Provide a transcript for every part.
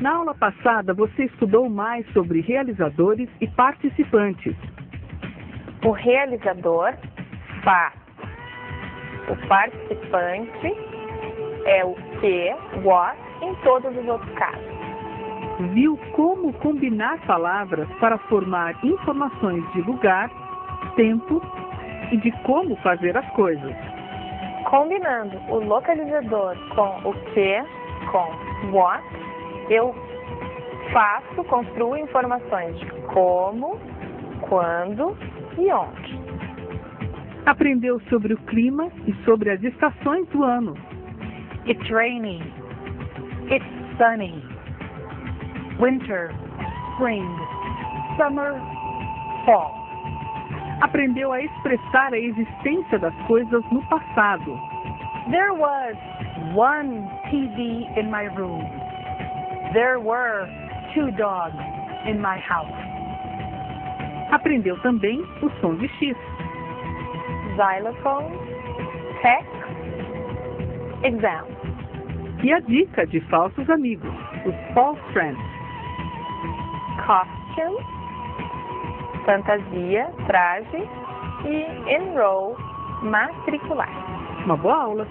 Na aula passada, você estudou mais sobre realizadores e participantes. O realizador faz. O participante é o que, what, em todos os outros casos. Viu como combinar palavras para formar informações de lugar, tempo e de como fazer as coisas. Combinando o localizador com o que, com what, eu construo informações de como, quando e onde. Aprendeu sobre o clima e sobre as estações do ano. It's raining. It's sunny. Winter, spring, summer, fall. Aprendeu a expressar a existência das coisas no passado. There was one TV in my room. There were 2 dogs in my house. Aprendeu também o som de X. Xylophone, text, exam. E a dica de falsos amigos, os false friends. Costume, fantasia, traje e enroll, matricular. Uma boa aula!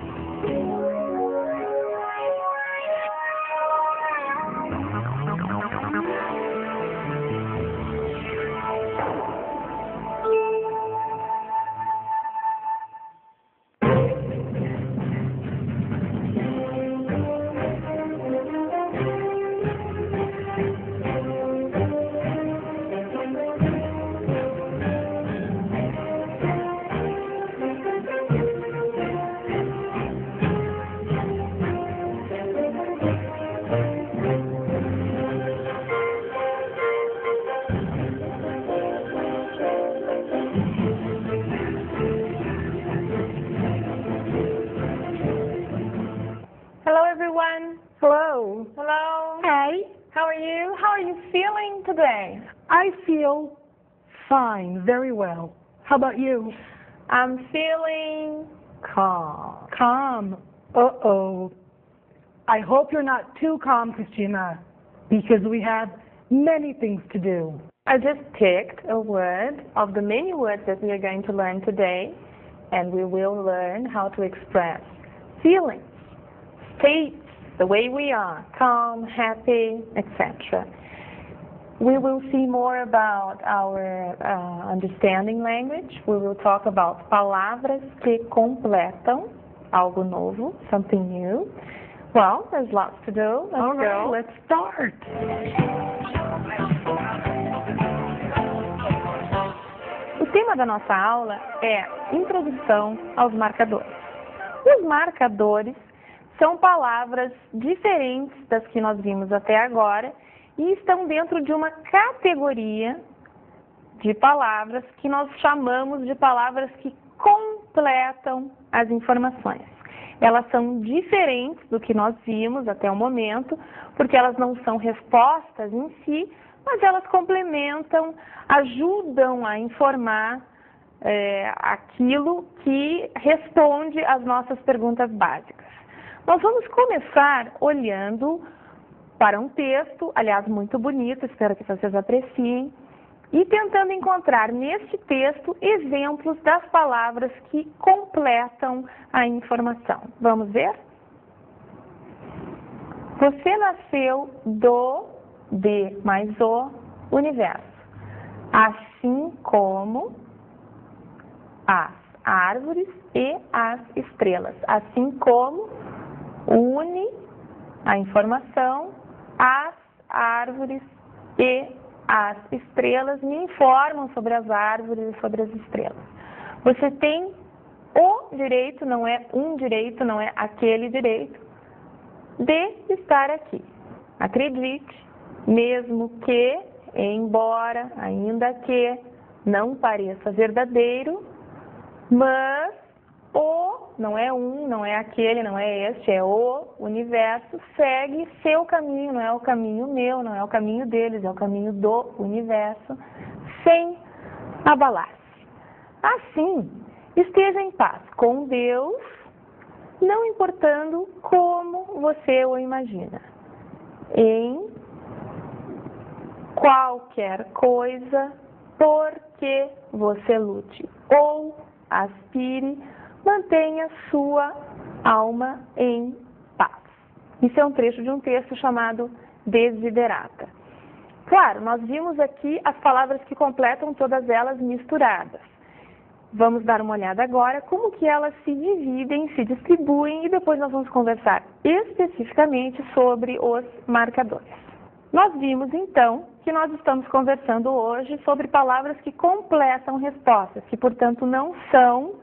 Hello everyone. Hello. Hello. Hi. How are you? How are you feeling today? I feel fine, very well. How about you? I'm feeling calm. Calm. Uh-oh. I hope you're not too calm, Christina, because we have many things to do. I just picked a word of the many words that we are going to learn today, and we will learn how to express feelings, states, the way we are, calm, happy, etc. We will see more about our understanding language. We will talk about palavras que completam, algo novo, something new. Well, there's lots to do. All right, let's start. O tema da nossa aula é Introdução aos marcadores. Os marcadores são palavras diferentes das que nós vimos até agora e estão dentro de uma categoria de palavras que nós chamamos de palavras que completam as informações. Elas são diferentes do que nós vimos até o momento, porque elas não são respostas em si, mas elas complementam, ajudam a informar aquilo que responde às nossas perguntas básicas. Nós vamos começar olhando para um texto, aliás, muito bonito, espero que vocês apreciem, e tentando encontrar neste texto exemplos das palavras que completam a informação. Vamos ver? Você nasceu de mais o universo, assim como as árvores e as estrelas, assim como une a informação, as árvores e as estrelas me informam sobre as árvores e sobre as estrelas. Você tem o direito, não é um direito, não é aquele direito, de estar aqui. Acredite, mesmo que, embora, ainda que não pareça verdadeiro, mas o, não é um, não é aquele, não é este, é o universo, segue seu caminho, não é o caminho meu, não é o caminho deles, é o caminho do universo, sem abalar-se. Assim, esteja em paz com Deus, não importando como você o imagina. Em qualquer coisa, porque você lute ou aspire, mantenha sua alma em paz. Isso é um trecho de um texto chamado Desiderata. Claro, nós vimos aqui as palavras que completam todas elas misturadas. Vamos dar uma olhada agora como que elas se dividem, se distribuem e depois nós vamos conversar especificamente sobre os marcadores. Nós vimos então que nós estamos conversando hoje sobre palavras que completam respostas, que portanto não são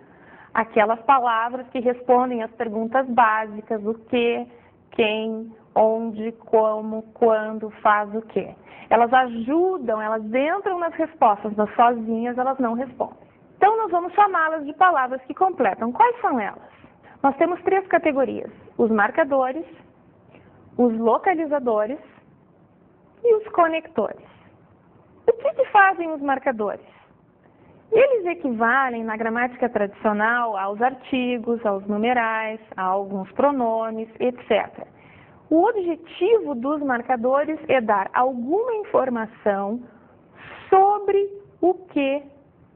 aquelas palavras que respondem às perguntas básicas, o que, quem, onde, como, quando, faz o quê. Elas ajudam, elas entram nas respostas, mas sozinhas elas não respondem. Então nós vamos chamá-las de palavras que completam. Quais são elas? Nós temos 3 categorias: os marcadores, os localizadores e os conectores. O que fazem os marcadores? Eles equivalem na gramática tradicional aos artigos, aos numerais, a alguns pronomes, etc. O objetivo dos marcadores é dar alguma informação sobre o que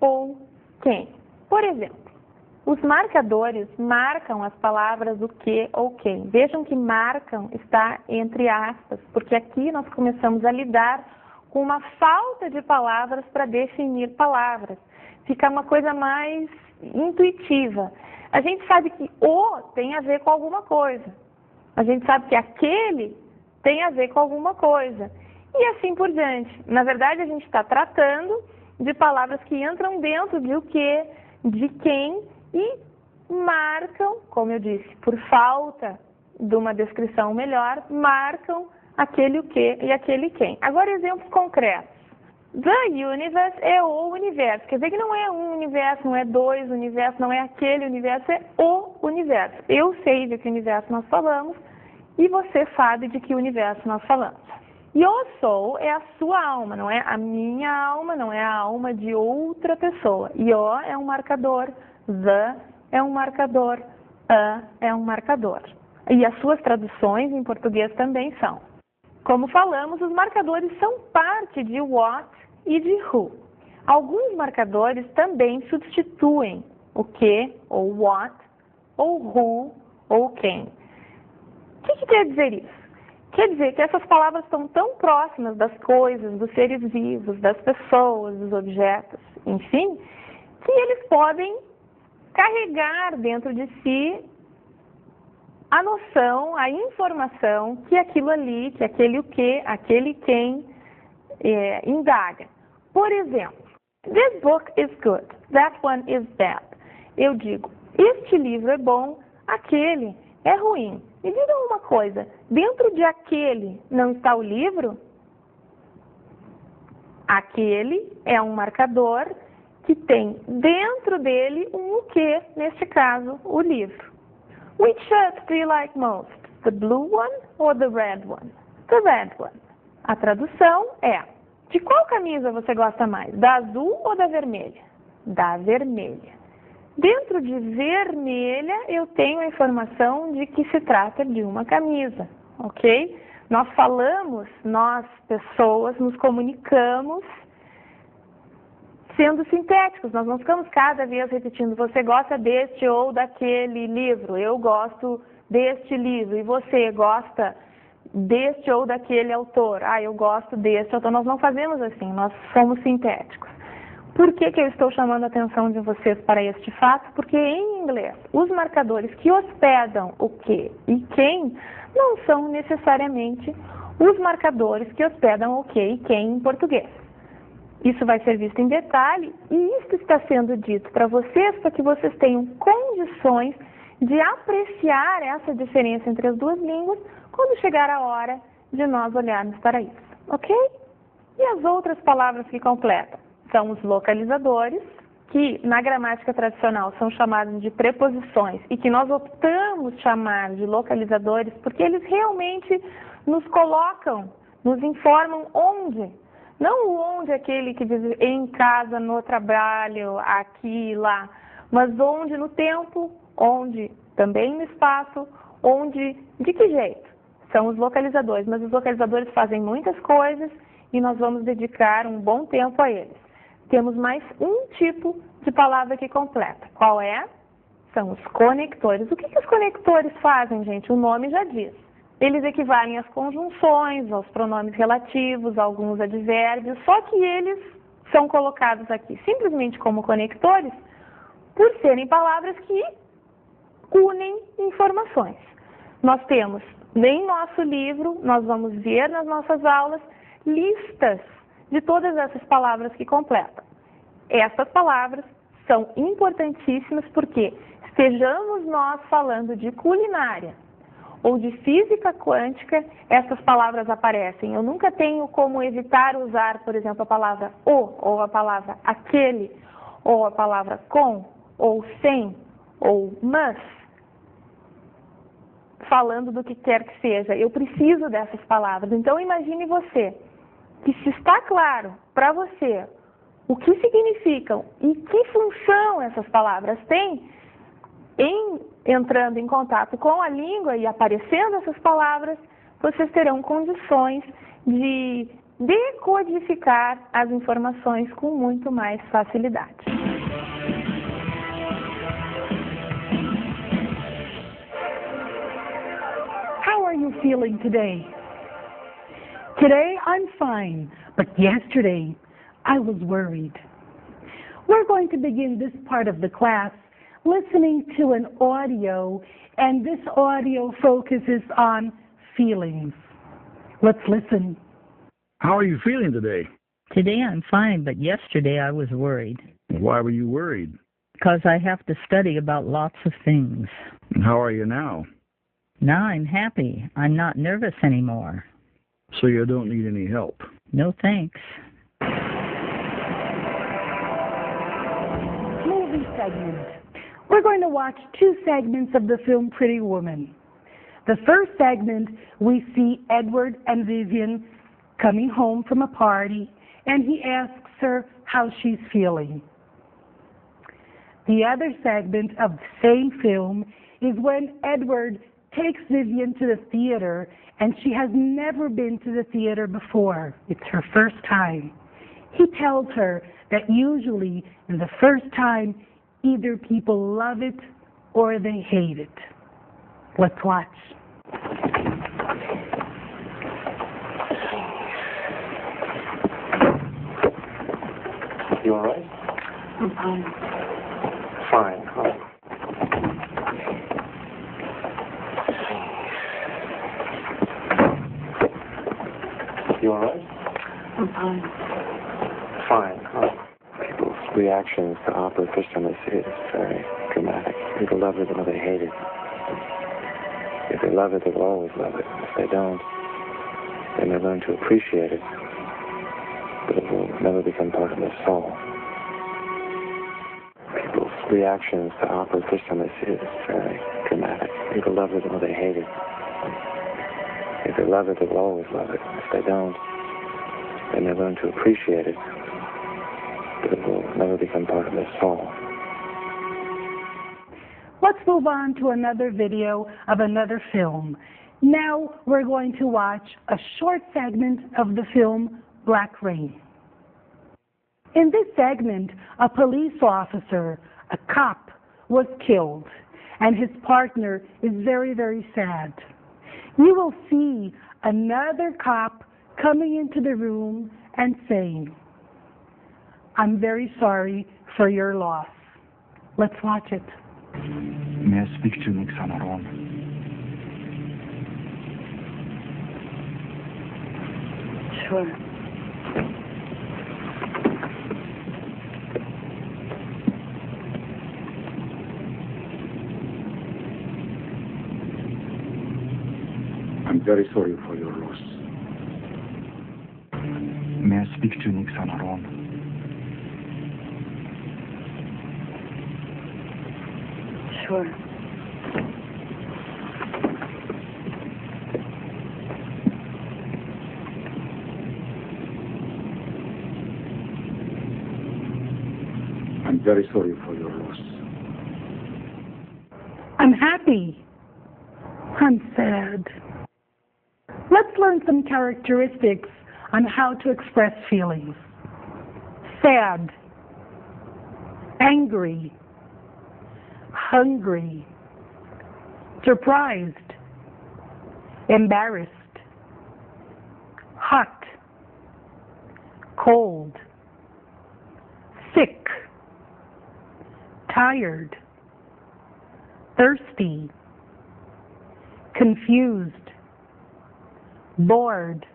ou quem. Por exemplo, os marcadores marcam as palavras o que ou quem. Vejam que marcam está entre aspas, porque aqui nós começamos a lidar com uma falta de palavras para definir palavras. Fica uma coisa mais intuitiva. A gente sabe que o tem a ver com alguma coisa. A gente sabe que aquele tem a ver com alguma coisa. E assim por diante. Na verdade, a gente está tratando de palavras que entram dentro de o que, de quem e marcam, como eu disse, por falta de uma descrição melhor, marcam aquele o que e aquele quem. Agora, exemplos concretos. The universe é o universo. Quer dizer que não é um universo, não é 2 universos, não é aquele universo, é o universo. Eu sei de que universo nós falamos e você sabe de que universo nós falamos. Your soul é a sua alma, não é a minha alma, não é a alma de outra pessoa. Your é um marcador, the é um marcador, a é um marcador. E as suas traduções em português também são. Como falamos, os marcadores são parte de what e de who. Alguns marcadores também substituem o que, ou what, ou who, ou quem. O que quer dizer isso? Quer dizer que essas palavras estão tão próximas das coisas, dos seres vivos, das pessoas, dos objetos, enfim, que eles podem carregar dentro de si a noção, a informação que aquilo ali, que aquele o que, aquele quem indaga. Por exemplo, this book is good, that one is bad. Eu digo, este livro é bom, aquele é ruim. Me digam uma coisa, dentro de aquele não está o livro? Aquele é um marcador que tem dentro dele um o que, neste caso, o livro. Which shirt do you like most? The blue one or the red one? The red one. A tradução é, de qual camisa você gosta mais? Da azul ou da vermelha? Da vermelha. Dentro de vermelha, eu tenho a informação de que se trata de uma camisa, ok? Nós falamos, nós, pessoas, nos comunicamos sendo sintéticos. Nós não ficamos cada vez repetindo, você gosta deste ou daquele livro, eu gosto deste livro, e você gosta deste ou daquele autor, eu gosto deste autor. Nós não fazemos assim, nós somos sintéticos. Por que eu estou chamando a atenção de vocês para este fato? Porque em inglês, os marcadores que hospedam o que e quem não são necessariamente os marcadores que hospedam o que e quem em português. Isso vai ser visto em detalhe e isso está sendo dito para vocês para que vocês tenham condições de apreciar essa diferença entre as duas línguas quando chegar a hora de nós olharmos para isso, ok? E as outras palavras que completam? São os localizadores, que na gramática tradicional são chamados de preposições e que nós optamos chamar de localizadores porque eles realmente nos colocam, nos informam onde. Não o onde aquele que diz em casa, no trabalho, aqui, lá, mas onde no tempo, onde também no espaço, onde, de que jeito? São os localizadores, mas os localizadores fazem muitas coisas e nós vamos dedicar um bom tempo a eles. Temos mais um tipo de palavra que completa. Qual é? São os conectores. O que os conectores fazem, gente? O nome já diz. Eles equivalem às conjunções, aos pronomes relativos, a alguns advérbios, só que eles são colocados aqui simplesmente como conectores por serem palavras que unem informações. Nós temos, em nosso livro, nós vamos ver nas nossas aulas, listas de todas essas palavras que completam. Essas palavras são importantíssimas porque, estejamos nós falando de culinária ou de física quântica, essas palavras aparecem. Eu nunca tenho como evitar usar, por exemplo, a palavra o, ou a palavra aquele, ou a palavra com, ou sem, ou mas, falando do que quer que seja. Eu preciso dessas palavras. Então, imagine você, que se está claro para você o que significam e que função essas palavras têm, entrando em contato com a língua e aparecendo essas palavras, vocês terão condições de decodificar as informações com muito mais facilidade. How are you feeling today? Today I'm fine, but yesterday I was worried. We're going to begin this part of the class listening to an audio, and this audio focuses on feelings. Let's listen. How are you feeling today? Today I'm fine, but yesterday I was worried. Why were you worried? Because I have to study about lots of things. And how are you now? Now I'm happy. I'm not nervous anymore. So you don't need any help? No thanks. Movie segment. We're going to watch two segments of the film Pretty Woman. The first segment, we see Edward and Vivian coming home from a party, and he asks her how she's feeling. The other segment of the same film is when Edward takes Vivian to the theater, and she has never been to the theater before. It's her first time. He tells her that usually in the first time, either people love it or they hate it. Let's watch. You all right? I'm fine. Fine. Huh? You all right? I'm fine. Fine. Huh? People's reactions to opera system is very dramatic. People love it or they hate it. If they love it, they will always love it. If they don't, they may learn to appreciate it, but it will never become part of their soul. People's reactions to opera system is very dramatic. People love it or they hate it. If they love it, they will always love it. If they don't, they may learn to appreciate it, but it will never become part of their soul. Let's move on to another video of another film. Now we're going to watch a short segment of the film Black Rain. In this segment, a police officer, a cop, was killed, and his partner is very, very sad. You will see another cop coming into the room and saying, "I'm very sorry for your loss." Let's watch it. May I speak to Nick Sanaron? Sure. I'm very sorry for your loss. May I speak to Nick Sanaron? Sure. I'm very sorry for your loss. I'm happy. I'm sad. Let's learn some characteristics on how to express feelings. Sad, angry, hungry, surprised, embarrassed, hot, cold, sick, tired, thirsty, confused, bored,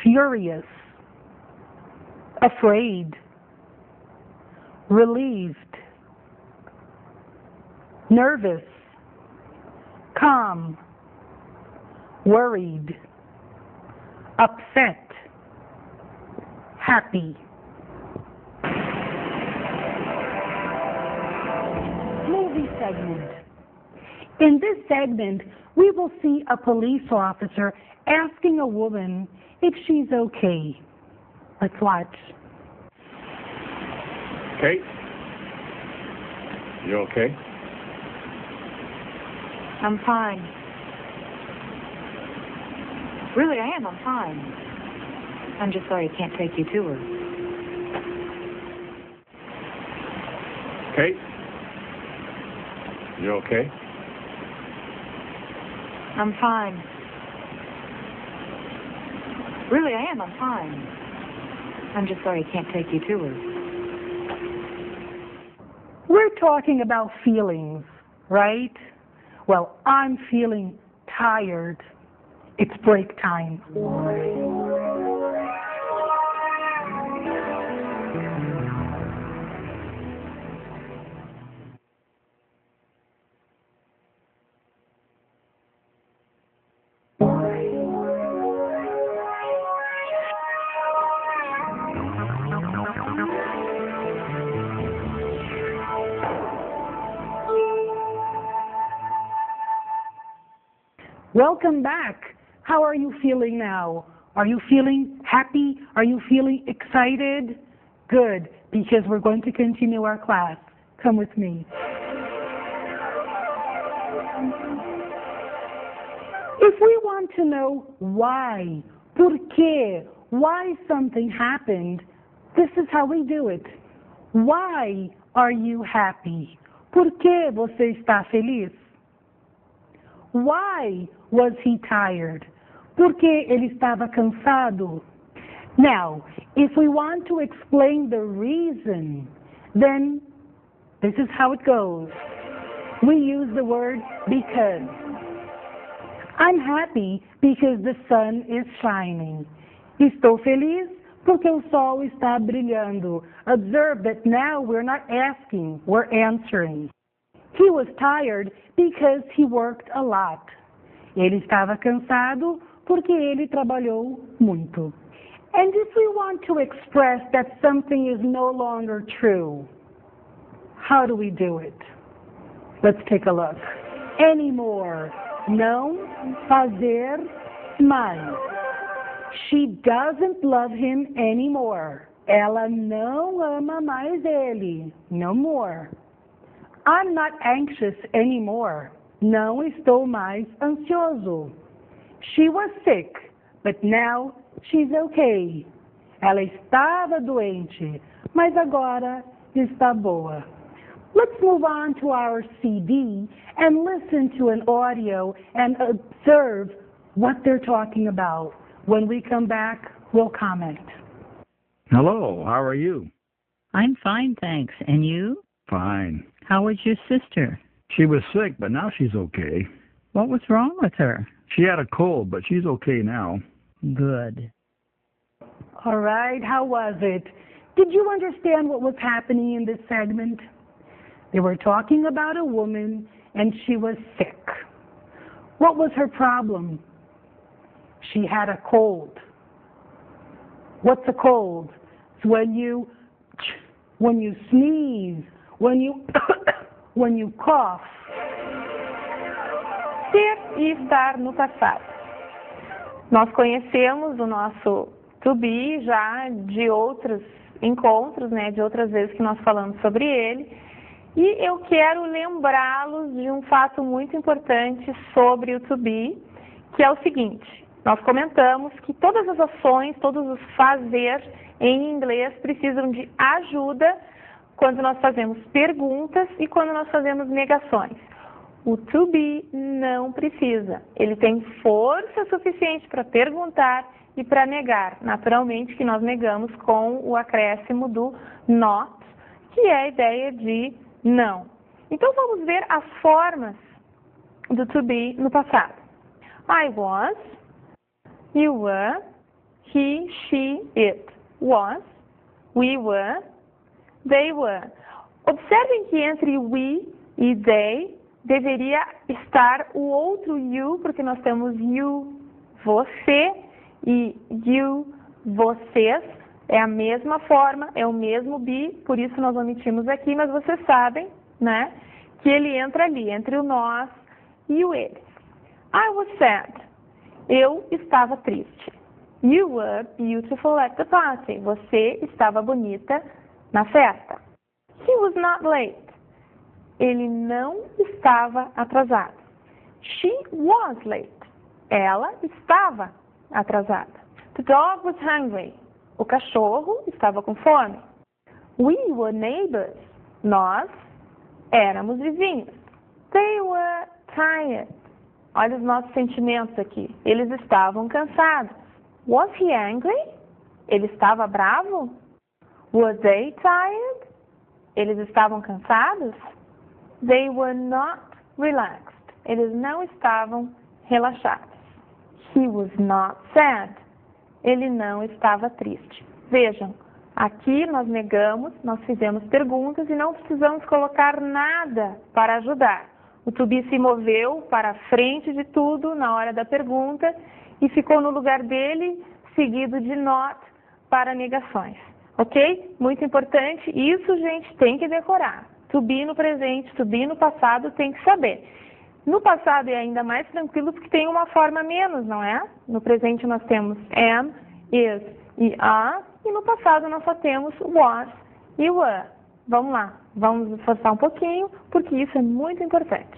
furious, afraid, relieved, nervous, calm, worried, upset, happy. Movie segment. In this segment, we will see a police officer asking a woman if she's okay. Let's watch. Kate? You okay? I'm fine. Really, I am. I'm fine. I'm just sorry I can't take you to her. Kate? You okay? I'm fine. Really, I am. I'm fine. I'm just sorry I can't take you to her. We're talking about feelings, right? Well, I'm feeling tired. It's break time. Welcome back. How are you feeling now? Are you feeling happy? Are you feeling excited? Good, because we're going to continue our class. Come with me. If we want to know why, por qué, why something happened, this is how we do it. Why are you happy? Por que você está feliz? Why was he tired? Por que ele estava cansado? Now, if we want to explain the reason, then this is how it goes. We use the word because. I'm happy because the sun is shining. Estou feliz porque o sol está brilhando. Observe that now we're not asking, we're answering. He was tired because he worked a lot. Ele estava cansado porque ele trabalhou muito. And if we want to express that something is no longer true, how do we do it? Let's take a look. Anymore. Não fazer mais. She doesn't love him anymore. Ela não ama mais ele. No more. I'm not anxious anymore. Não estou mais ansioso. She was sick, but now she's okay. Ela estava doente, mas agora está boa. Let's move on to our CD and listen to an audio and observe what they're talking about. When we come back, we'll comment. Hello, how are you? I'm fine, thanks. And you? Fine. How was your sister? She was sick, but now she's okay. What was wrong with her? She had a cold, but she's okay now. Good. All right, how was it? Did you understand what was happening in this segment? They were talking about a woman, and she was sick. What was her problem? She had a cold. What's a cold? It's when you sneeze, when you cough. Ter e estar no passado. Nós conhecemos o nosso to be já de outros encontros, né, de outras vezes que nós falamos sobre ele. E eu quero lembrá-los de um fato muito importante sobre o to be, que é o seguinte: Nós comentamos que todas as ações, todos os fazer em inglês precisam de ajuda quando nós fazemos perguntas e quando nós fazemos negações. O to be não precisa. Ele tem força suficiente para perguntar e para negar. Naturalmente que nós negamos com o acréscimo do not, que é a ideia de não. Então vamos ver as formas do to be no passado. I was, you were, he, she, it was, we were, they were. Observem que entre we e they deveria estar o outro you, porque nós temos you, você, e you, vocês. É a mesma forma, é o mesmo be, por isso nós omitimos aqui, mas vocês sabem, né, que ele entra ali, entre o nós e o eles. I was sad. Eu estava triste. You were beautiful at the party. Você estava bonita na festa. He was not late. Ele não estava atrasado. She was late. Ela estava atrasada. The dog was hungry. O cachorro estava com fome. We were neighbors. Nós éramos vizinhos. They were tired. Olha os nossos sentimentos aqui. Eles estavam cansados. Was he angry? Ele estava bravo? Were they tired? Eles estavam cansados? They were not relaxed. Eles não estavam relaxados. He was not sad. Ele não estava triste. Vejam, aqui nós negamos, nós fizemos perguntas e não precisamos colocar nada para ajudar. O to be se moveu para a frente de tudo na hora da pergunta e ficou no lugar dele, seguido de not para negações. Ok? Muito importante. Isso, gente, tem que decorar. To be no presente, to be no passado, tem que saber. No passado é ainda mais tranquilo porque tem uma forma menos, não é? No presente nós temos am, is e are, e no passado nós só temos was e were. Vamos lá, vamos esforçar um pouquinho, porque isso é muito importante.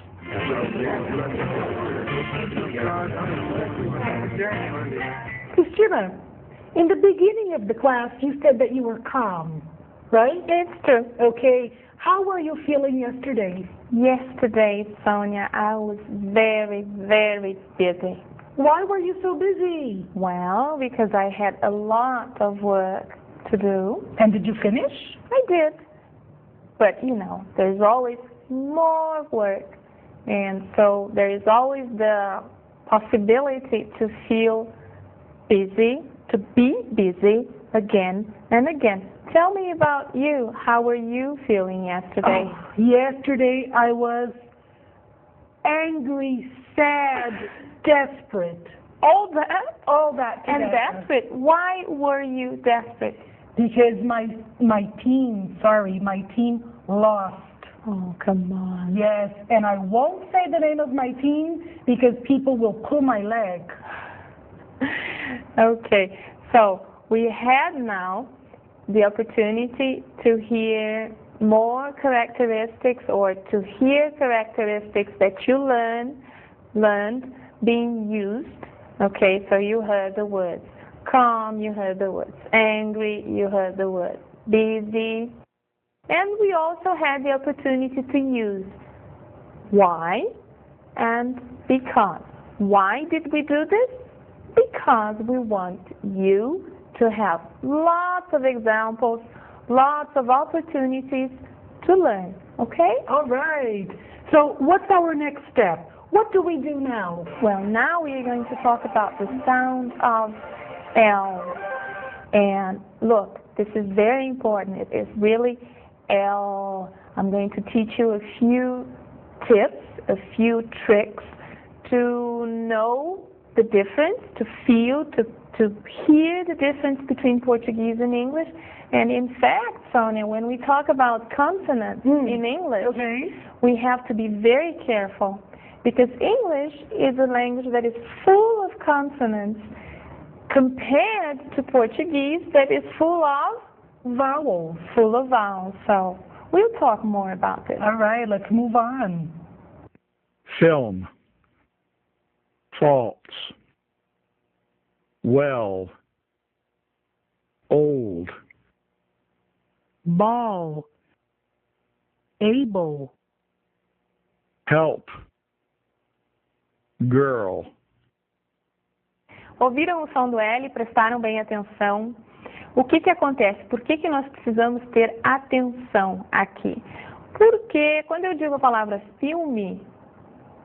Cristina, in the beginning of the class, you said that you were calm, right? It's true. Okay. How were you feeling yesterday? Yesterday, Sonia, I was very, very busy. Why were you so busy? Well, because I had a lot of work to do. And did you finish? I did. But, you know, there's always more work. And so there is always the possibility to feel busy, to be busy again and again. Tell me about you. How were you feeling yesterday? Oh, yesterday I was angry, sad, desperate. All that? All that And together. desperate. Why were you desperate? Because my team lost. Oh, come on. Yes, and I won't say the name of my team because people will pull my leg. Okay, so we had now the opportunity to hear more characteristics or to hear characteristics that you learned being used. Okay, so you heard the words calm, you heard the words angry, you heard the word busy. And we also had the opportunity to use why and because. Why did we do this? Because we want you to have lots of examples, lots of opportunities to learn. Okay? All right. So what's our next step? What do we do now? Well, now we are going to talk about the sound of L. And look, this is very important. It is really L. I'm going to teach you a few tips, a few tricks to know the difference, to feel, to hear the difference between Portuguese and English. And in fact, Sonia, when we talk about consonants in English, we have to be very careful because English is a language that is full of consonants compared to Portuguese that is full of vowels. So we'll talk more about this. All right, let's move on. Film. False. well, old, ball, able, help, girl. Ouviram o som do L, prestaram bem atenção. O que acontece? Por que nós precisamos ter atenção aqui? Porque quando eu digo a palavra filme,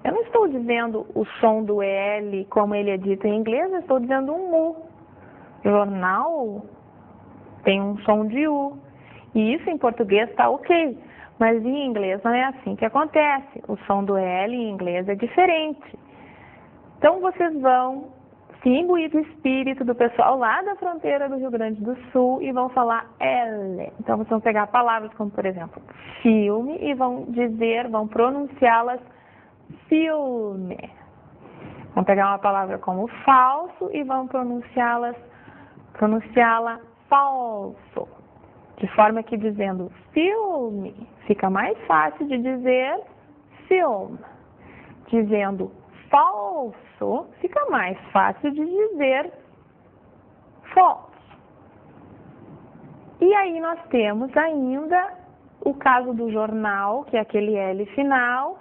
eu não estou dizendo o som do L como ele é dito em inglês, eu estou dizendo um U. Jornal tem um som de U. E isso em português está ok. Mas em inglês não é assim que acontece. O som do L em inglês é diferente. Então vocês vão se imbuir do espírito do pessoal lá da fronteira do Rio Grande do Sul e vão falar L. Então vocês vão pegar palavras como, por exemplo, filme e vão pronunciá-las filme. Vão pegar uma palavra como falso e vão pronunciá-la falso. De forma que dizendo filme fica mais fácil de dizer film. Dizendo falso fica mais fácil de dizer false. E aí nós temos ainda o caso do jornal, que é aquele L final,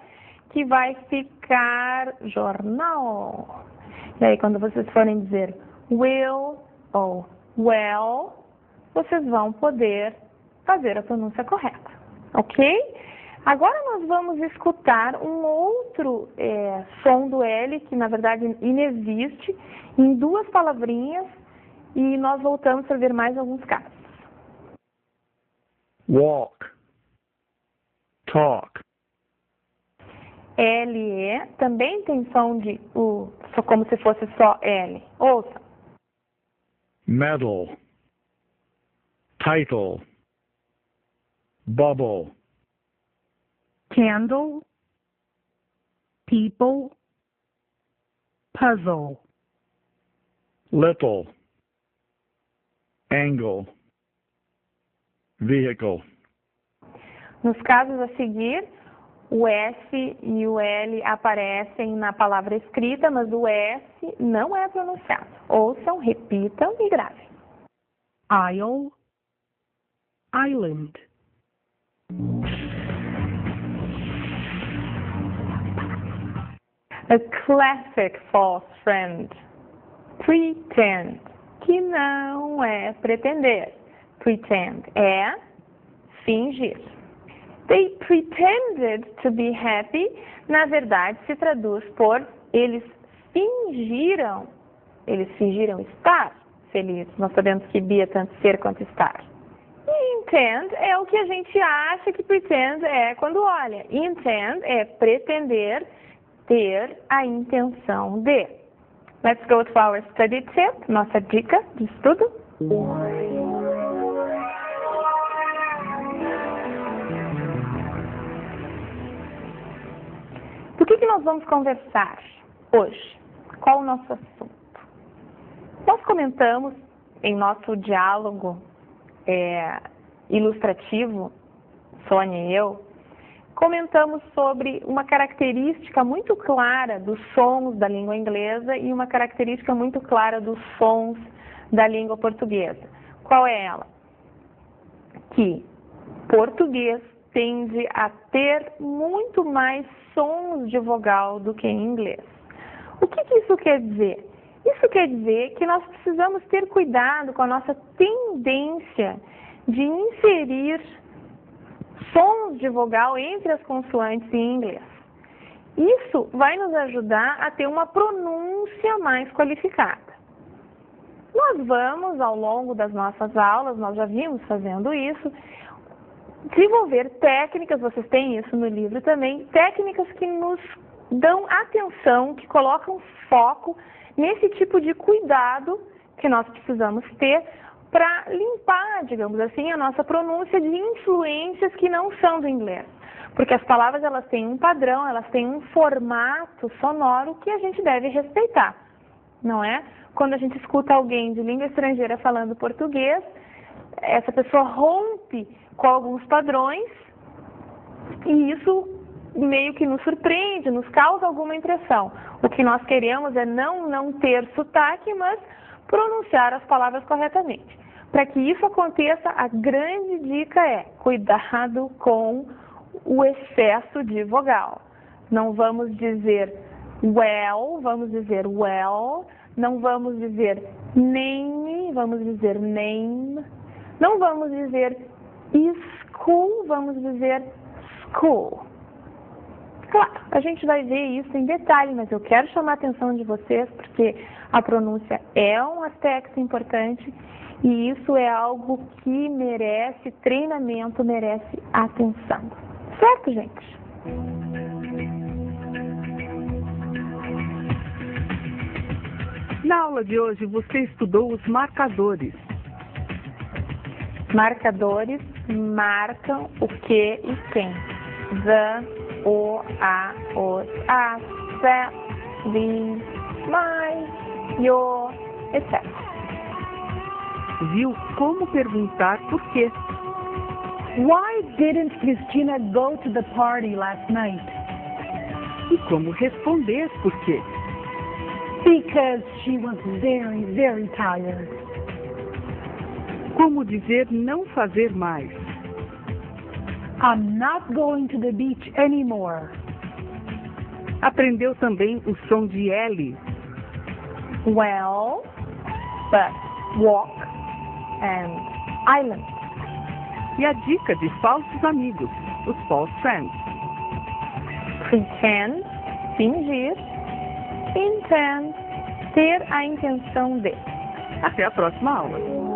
que vai ficar jornal. E aí quando vocês forem dizer will ou well, vocês vão poder fazer a pronúncia correta, ok? Agora nós vamos escutar um outro som do L, que na verdade inexiste, em duas palavrinhas, e nós voltamos para ver mais alguns casos. Walk, talk. L-E também tem som de U, como se fosse só L. Ouça. Medal, title, bubble, candle, people, puzzle, little, angle, vehicle. Nos casos a seguir, o S e o L aparecem na palavra escrita, mas o S não é pronunciado. Ouçam, repitam e gravem. aisle, island, A classic false friend. Pretend, que não é pretender. Pretend é fingir. They pretended to be happy. Na verdade, se traduz por eles fingiram estar felizes. Nós sabemos que be é tanto ser quanto estar. E intend é o que a gente acha que pretend é quando olha. Intend é pretender, ter a intenção de. Let's go to our study tip, nossa dica de estudo. Do que nós vamos conversar hoje? Qual o nosso assunto? Nós comentamos em nosso diálogo ilustrativo, Sônia e eu, comentamos sobre uma característica muito clara dos sons da língua inglesa e uma característica muito clara dos sons da língua portuguesa. Qual é ela? Que português tende a ter muito mais sons de vogal do que em inglês. O que isso quer dizer? Isso quer dizer que nós precisamos ter cuidado com a nossa tendência de inserir sons de vogal entre as consoantes em inglês. Isso vai nos ajudar a ter uma pronúncia mais qualificada. Nós vamos, ao longo das nossas aulas, nós já vimos fazendo isso, desenvolver técnicas, vocês têm isso no livro também, técnicas que nos dão atenção, que colocam foco nesse tipo de cuidado que nós precisamos ter para limpar, digamos assim, a nossa pronúncia de influências que não são do inglês. Porque as palavras elas têm um padrão, elas têm um formato sonoro que a gente deve respeitar, não é? Quando a gente escuta alguém de língua estrangeira falando português, essa pessoa rompe com alguns padrões e isso meio que nos surpreende, nos causa alguma impressão. O que nós queremos é não ter sotaque, mas pronunciar as palavras corretamente. Para que isso aconteça, a grande dica é cuidado com o excesso de vogal. Não vamos dizer well, vamos dizer well. Não vamos dizer name, vamos dizer name. Não vamos dizer school, vamos dizer school. Claro, a gente vai ver isso em detalhe, mas eu quero chamar a atenção de vocês porque a pronúncia é um aspecto importante e isso é algo que merece treinamento, merece atenção. Certo, gente? Na aula de hoje, você estudou os marcadores. Marcadores marcam o que e quem. The, o, a, os, as, that, the, my, your, etc. Viu como perguntar por quê? Why didn't Christina go to the party last night? E como responder por quê? Because she was very, very tired. Como dizer não fazer mais? I'm not going to the beach anymore. Aprendeu também o som de L. Well, but, walk, and island. E a dica de falsos amigos, os false friends. Pretend, fingir. Intend, ter a intenção de. Até a próxima aula.